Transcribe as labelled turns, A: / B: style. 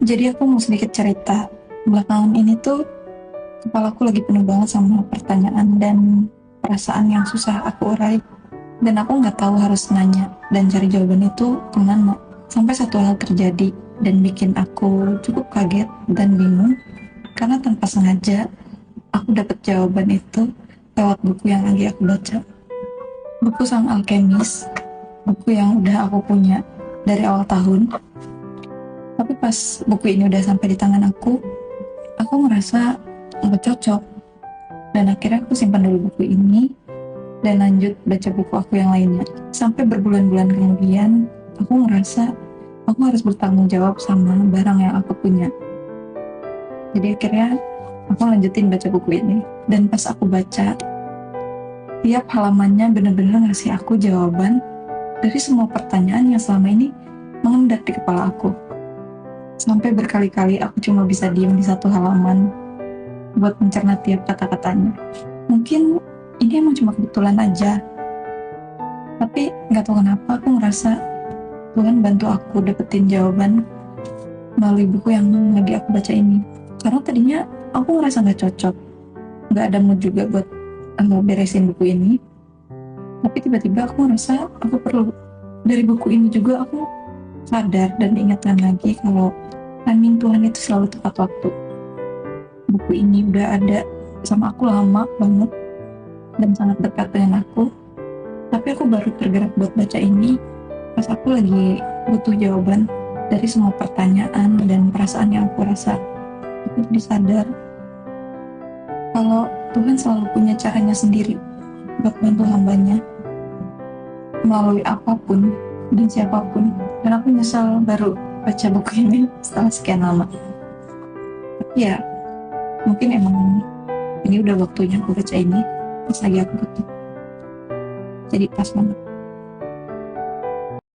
A: Jadi aku mau sedikit cerita. Belakangan ini tuh kepalaku lagi penuh banget sama pertanyaan dan perasaan yang susah aku urai. Dan aku nggak tahu harus nanya dan cari jawaban itu kemana. Sampai satu hal terjadi dan bikin aku cukup kaget dan bingung karena tanpa sengaja aku dapat jawaban itu lewat buku yang lagi aku baca. Buku Sang Alkemis, buku yang udah aku punya dari awal tahun. Tapi pas buku ini udah sampai di tangan aku ngerasa nggak cocok. Dan akhirnya aku simpan dulu buku ini dan lanjut baca buku aku yang lainnya. Sampai berbulan-bulan kemudian, aku ngerasa aku harus bertanggung jawab sama barang yang aku punya. Jadi akhirnya aku lanjutin baca buku ini. Dan pas aku baca, tiap halamannya bener-bener ngasih aku jawaban dari semua pertanyaan yang selama ini mengendap di kepala aku. Sampai berkali-kali aku cuma bisa diem di satu halaman buat mencerna tiap kata-katanya. Mungkin ini emang cuma kebetulan aja, tapi nggak tahu kenapa aku ngerasa Tuhan bantu aku dapetin jawaban melalui buku yang lagi aku baca ini. Karena tadinya aku ngerasa nggak cocok, nggak ada mood juga buat beresin buku ini. Tapi tiba-tiba aku ngerasa aku perlu. Dari buku ini juga aku sadar dan diingatkan lagi kalau timing Tuhan itu selalu tepat waktu. Buku ini udah ada sama aku lama banget dan sangat dekat dengan aku. Tapi aku baru tergerak buat baca ini pas aku lagi butuh jawaban dari semua pertanyaan dan perasaan yang aku rasa. Aku jadi sadar kalau Tuhan selalu punya caranya sendiri buat bantu hambanya melalui apapun dan siapapun. Dan aku nyesal baru baca buku ini setelah sekian lama. Tapi ya, mungkin emang ini udah waktunya aku baca ini pas lagi aku butuh. Jadi pas banget.